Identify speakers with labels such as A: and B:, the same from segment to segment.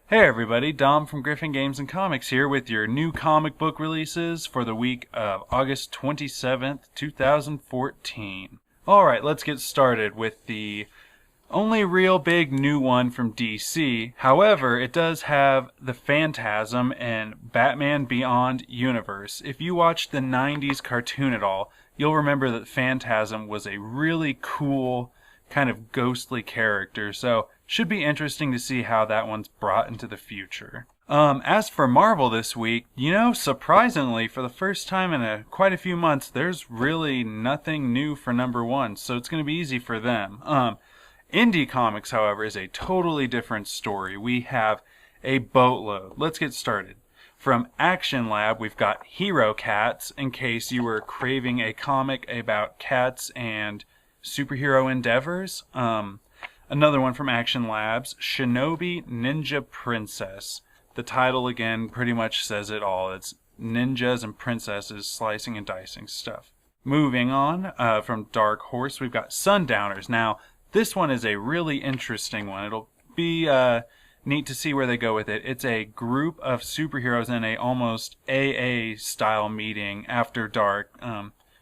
A: Hey everybody, Dom from Gryphon Games and Comics here with your new comic book releases for the week of August 27th, 2014. Alright, let's get started with the only real big new one from DC. However, it does have the Phantasm and Batman Beyond universe. If you watched the 90s cartoon at all, you'll remember that Phantasm was a really cool kind of ghostly character, so should be interesting to see how that one's brought into the future. As for Marvel this week, surprisingly, for the first time in quite a few months, there's really nothing new for number one, so it's going to be easy for them. Indie Comics, however, is a totally different story. We have a boatload. Let's get started. From Action Lab, we've got Hero Cats, in case you were craving a comic about cats and superhero endeavors. Another one from Action Labs, Shinobi Ninja Princess. The title, again, pretty much says it all. It's ninjas and princesses slicing and dicing stuff. Moving on, from Dark Horse, we've got Sundowners. Now, this one is a really interesting one. It'll be neat to see where they go with it. It's a group of superheroes in a almost AA-style meeting after dark.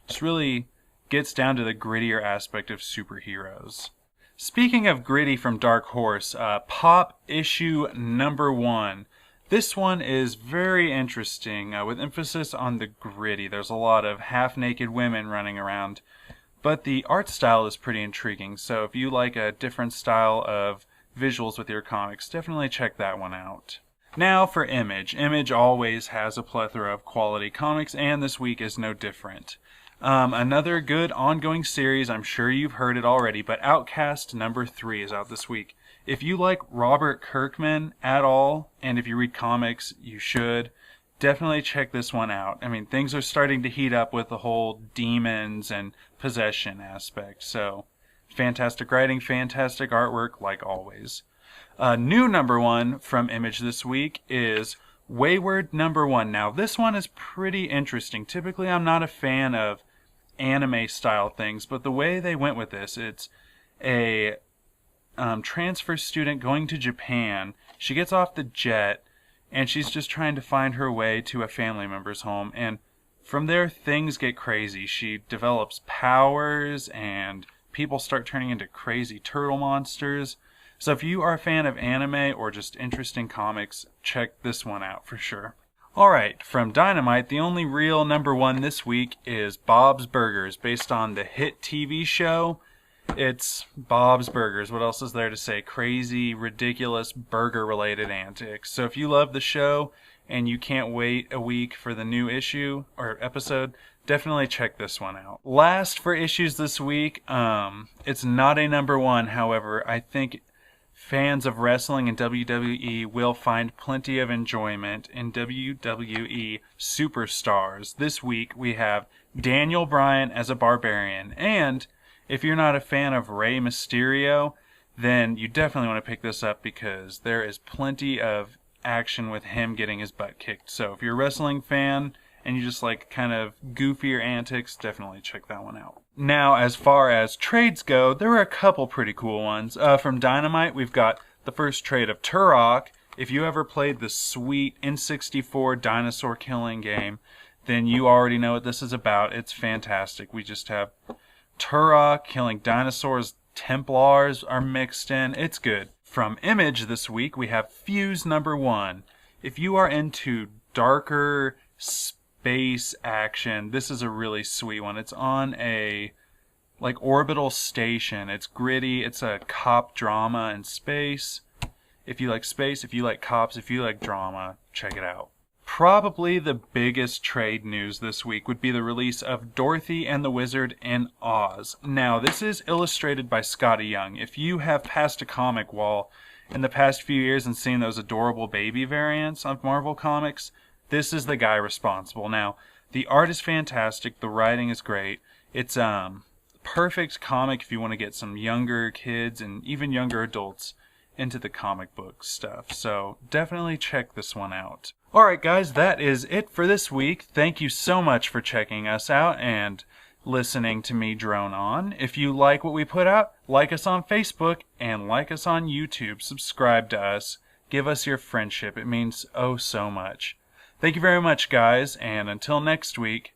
A: Just really gets down to the grittier aspect of superheroes. Speaking of gritty from Dark Horse, Pop issue number 1. This one is very interesting, with emphasis on the gritty. There's a lot of half-naked women running around, but the art style is pretty intriguing, so if you like a different style of visuals with your comics, definitely check that one out. Now for Image. Image always has a plethora of quality comics, and this week is no different. Another good ongoing series, I'm sure you've heard it already, but Outcast number 3 is out this week. If you like Robert Kirkman at all, and if you read comics, you should, definitely check this one out. I mean, things are starting to heat up with the whole demons and possession aspect, so fantastic writing, fantastic artwork, like always. New number 1 from Image this week is Wayward number 1. Now, this one is pretty interesting. Typically, I'm not a fan of anime style things, but the way they went with this, it's a transfer student going to Japan. She gets off the jet and she's just trying to find her way to a family member's home, and from there things get crazy. She develops powers and people start turning into crazy turtle monsters. So if you are a fan of anime or just interesting comics, check this one out for sure. Alright, from Dynamite, the only real number 1 this week is Bob's Burgers, based on the hit TV show. It's Bob's Burgers. What else is there to say? Crazy, ridiculous, burger-related antics. So if you love the show and you can't wait a week for the new issue or episode, definitely check this one out. Last for issues this week, it's not a number 1, however, I think fans of wrestling and WWE will find plenty of enjoyment in WWE Superstars. This week we have Daniel Bryan as a barbarian, and if you're not a fan of Rey Mysterio, then you definitely want to pick this up because there is plenty of action with him getting his butt kicked. So if you're a wrestling fan and you just like kind of goofier antics, definitely check that one out. Now, as far as trades go, there were a couple pretty cool ones. From Dynamite, we've got the first trade of Turok. If you ever played the sweet N64 dinosaur killing game, then you already know what this is about. It's fantastic. We just have Turok killing dinosaurs, Templars are mixed in. It's good. From Image this week, we have Fuse number 1. If you are into darker space action, this is a really sweet one. It's on a orbital station. It's gritty. It's a cop drama in space. If you like space, if you like cops, if you like drama, check it out. Probably the biggest trade news this week would be the release of Dorothy and the Wizard in Oz. Now, this is illustrated by Scotty Young. If you have passed a comic wall in the past few years and seen those adorable baby variants of Marvel Comics, this is the guy responsible. Now, the art is fantastic, the writing is great. It's perfect comic if you want to get some younger kids and even younger adults into the comic book stuff. So definitely check this one out. Alright guys, that is it for this week. Thank you so much for checking us out and listening to me drone on. If you like what we put out, like us on Facebook and like us on YouTube. Subscribe to us. give us your friendship. It means oh so much. Thank you very much, guys, and until next week,